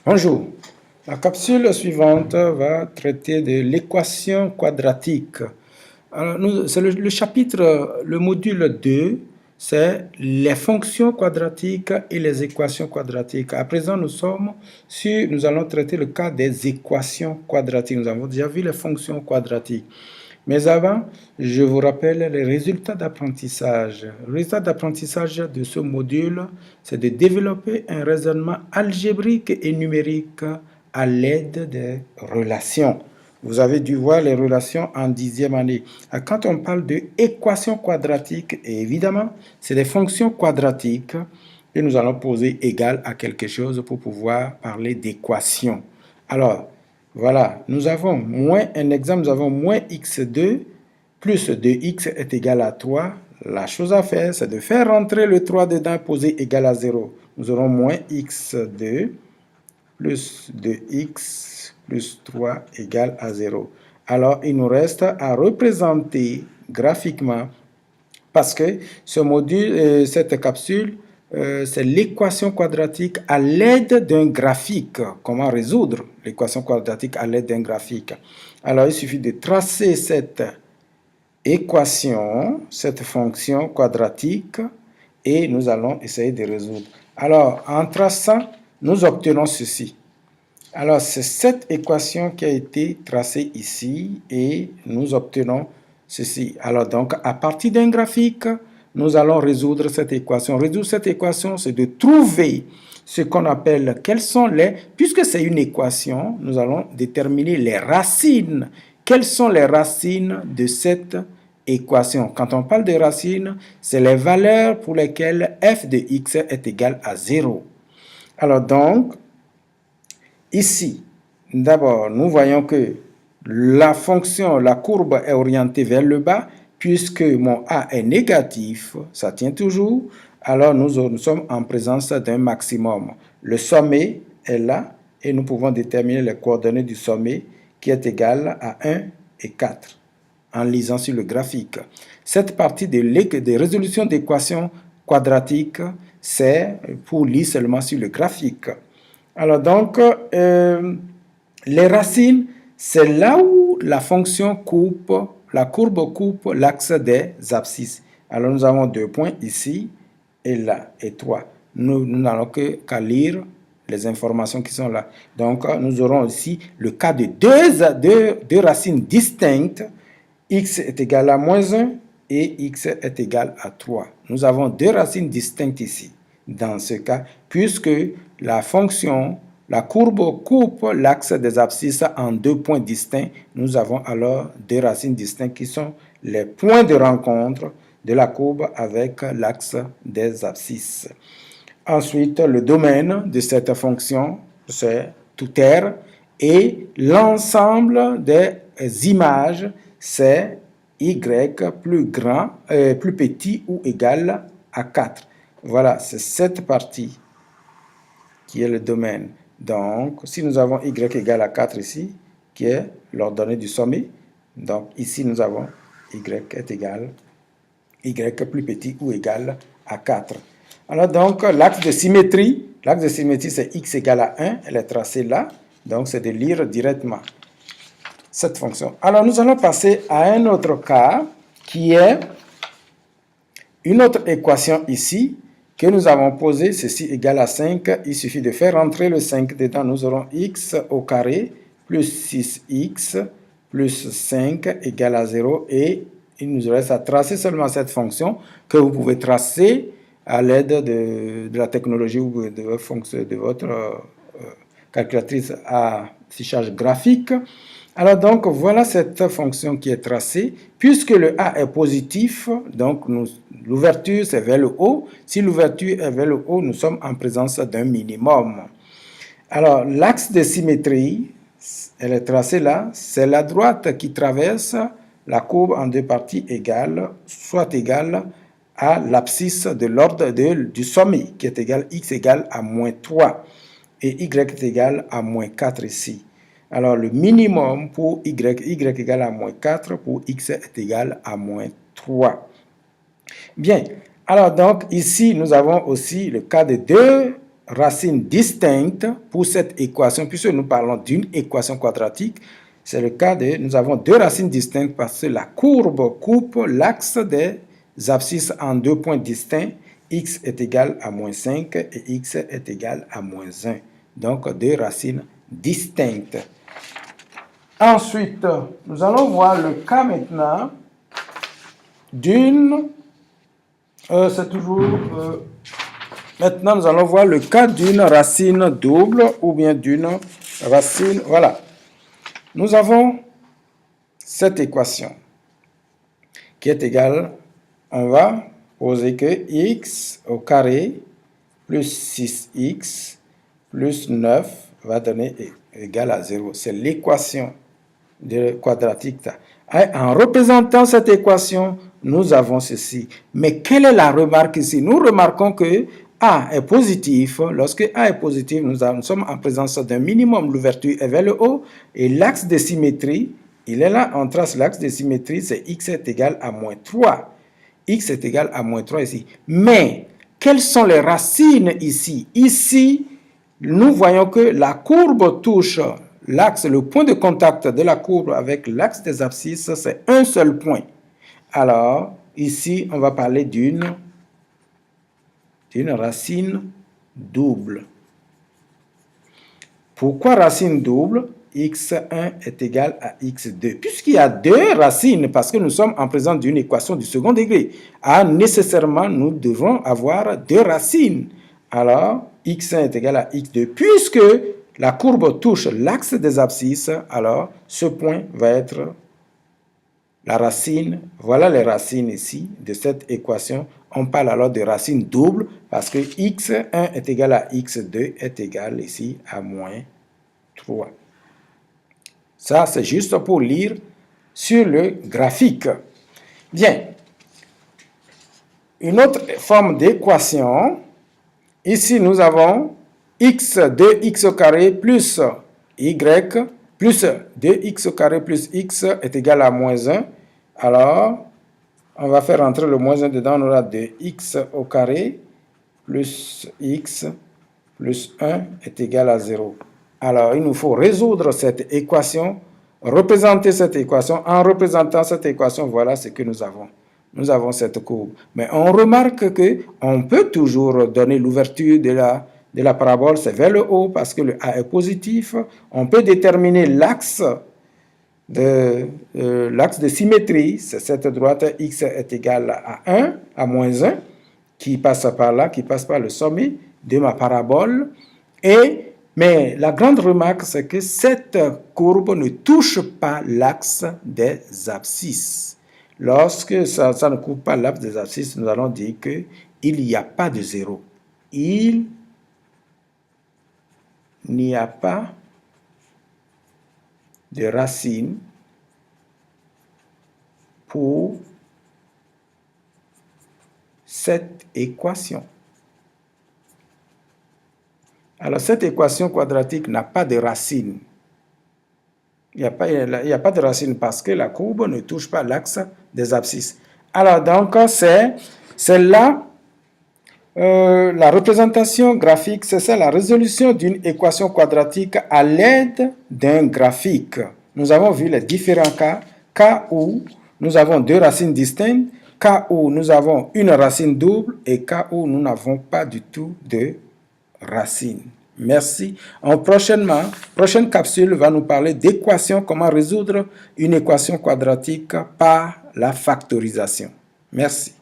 Bonjour. La capsule suivante va traiter de l'équation quadratique. Alors, c'est le chapitre, le module 2, c'est les fonctions quadratiques et les équations quadratiques. À présent, nous allons traiter le cas des équations quadratiques. Nous avons déjà vu les fonctions quadratiques. Mais avant, je vous rappelle les résultats d'apprentissage. Le résultat d'apprentissage de ce module, c'est de développer un raisonnement algébrique et numérique à l'aide des relations. Vous avez dû voir les relations en 10e année. Quand on parle d'équations quadratiques, évidemment, c'est des fonctions quadratiques et nous allons poser égal à quelque chose pour pouvoir parler d'équation. Alors, voilà, nous avons un exemple, nous avons moins x2 plus 2x est égal à 3. La chose à faire, c'est de faire rentrer le 3 dedans, poser égal à 0. Nous aurons moins x2 plus 2x plus 3 égale à 0. Alors, il nous reste à représenter graphiquement, parce que ce module, cette capsule, c'est l'équation quadratique à l'aide d'un graphique. Comment résoudre l'équation quadratique à l'aide d'un graphique? Alors, il suffit de tracer cette équation, cette fonction quadratique, et nous allons essayer de résoudre. Alors, en traçant, nous obtenons ceci. Alors, c'est cette équation qui a été tracée ici, et nous obtenons ceci. Alors, donc, à partir d'un graphique, nous allons résoudre cette équation. Résoudre cette équation, c'est de trouver ce qu'on appelle, puisque c'est une équation, nous allons déterminer les racines. Quelles sont les racines de cette équation? Quand on parle de racines, c'est les valeurs pour lesquelles f de x est égal à 0. Alors donc, ici, d'abord, nous voyons que la courbe est orientée vers le bas, puisque mon a est négatif, ça tient toujours, alors nous sommes en présence d'un maximum. Le sommet est là, et nous pouvons déterminer les coordonnées du sommet, qui est égal à 1 et 4, en lisant sur le graphique. Cette partie de résolution d'équations quadratiques, c'est pour lire seulement sur le graphique. Alors donc, les racines, c'est là où la fonction la courbe coupe l'axe des abscisses. Alors nous avons 2 points ici et là, et 3. Nous n'allons qu'à lire les informations qui sont là. Donc nous aurons ici le cas de deux racines distinctes. X est égal à moins 1 et x est égal à 3. Nous avons deux racines distinctes ici, dans ce cas, puisque la courbe coupe l'axe des abscisses en 2 points distincts. Nous avons alors deux racines distinctes qui sont les points de rencontre de la courbe avec l'axe des abscisses. Ensuite, le domaine de cette fonction, c'est tout R, et l'ensemble des images, c'est y plus petit ou égal à 4. Voilà, c'est cette partie qui est le domaine. Donc, si nous avons y égale à 4 ici, qui est l'ordonnée du sommet, donc ici nous avons y est égal, y plus petit ou égal à 4. Alors donc, l'axe de symétrie c'est x égale à 1, elle est tracée là, donc c'est de lire directement cette fonction. Alors nous allons passer à un autre cas, qui est une autre équation ici, que nous avons posé, ceci égale à 5, il suffit de faire rentrer le 5 dedans, nous aurons x au carré plus 6x plus 5 égale à 0, et il nous reste à tracer seulement cette fonction que vous pouvez tracer à l'aide de la technologie ou de votre calculatrice à fichage graphique. Alors donc, voilà cette fonction qui est tracée. Puisque le A est positif, donc l'ouverture c'est vers le haut. Si l'ouverture est vers le haut, nous sommes en présence d'un minimum. Alors, l'axe de symétrie, elle est tracée là, c'est la droite qui traverse la courbe en 2 parties égales, soit égale à l'abscisse de l'ordre du sommet, qui est égal x égale à moins 3, et y est égal à moins 4 ici. Alors, le minimum pour y égale à moins 4, pour x est égal à moins 3. Bien, alors donc ici, nous avons aussi le cas de deux racines distinctes pour cette équation, puisque nous parlons d'une équation quadratique. C'est le cas de, nous avons deux racines distinctes parce que la courbe coupe l'axe des abscisses en deux points distincts. X est égal à moins 5 et x est égal à moins 1. Donc, deux racines distinctes. Ensuite, nous allons voir le cas maintenant d'une... c'est toujours... maintenant, nous allons voir le cas d'une racine double ou bien d'une racine... Voilà. Nous avons cette équation qui est égale, on va poser que x au carré plus 6x plus 9 va donner égal à 0. C'est l'équation quadratique. En représentant cette équation, nous avons ceci. Mais quelle est la remarque ici? Nous remarquons que A est positif. Lorsque A est positif, nous sommes en présence d'un minimum. L'ouverture est vers le haut. Et l'axe de symétrie, il est là. On trace l'axe de symétrie, c'est x est égal à moins 3. X est égal à moins 3 ici. Mais, quelles sont les racines ici? Ici, nous voyons que la courbe touche l'axe, le point de contact de la courbe avec l'axe des abscisses, c'est un seul point. Alors, ici, on va parler d'une racine double. Pourquoi racine double? x1 est égal à x2. Puisqu'il y a deux racines, parce que nous sommes en présence d'une équation du second degré, nécessairement, nous devons avoir deux racines. Alors, x1 est égal à x2. Puisque la courbe touche l'axe des abscisses, alors ce point va être la racine. Voilà les racines ici de cette équation. On parle alors de racine double parce que x1 est égal à x2 est égal ici à moins 3. Ça, c'est juste pour lire sur le graphique. Bien. Une autre forme d'équation. Ici, nous avons x 2x au carré plus y plus 2x au carré plus x est égal à moins 1. Alors, on va faire entrer le moins 1 dedans. On aura 2x au carré plus x plus 1 est égal à 0. Alors, il nous faut résoudre cette équation, représenter cette équation. En représentant cette équation, voilà ce que nous avons. Nous avons cette courbe. Mais on remarque qu'on peut toujours donner l'ouverture de la parabole, c'est vers le haut parce que le A est positif. On peut déterminer l'axe de symétrie, c'est cette droite x est égal à 1, à moins 1, qui passe par là, qui passe par le sommet de ma parabole. Mais la grande remarque, c'est que cette courbe ne touche pas l'axe des abscisses. Lorsque ça ne coupe pas l'axe des abscisses, nous allons dire qu'il n'y a pas de 0. Il n'y a pas de racine pour cette équation. Alors, cette équation quadratique n'a pas de racine. Il n'y a pas de racine parce que la courbe ne touche pas l'axe des abscisses. Alors, donc, c'est là la représentation graphique, c'est ça, la résolution d'une équation quadratique à l'aide d'un graphique. Nous avons vu les différents cas où nous avons deux racines distinctes, cas où nous avons une racine double et cas où nous n'avons pas du tout de racine. Merci. Prochaine capsule va nous parler d'équation, comment résoudre une équation quadratique par la factorisation. Merci.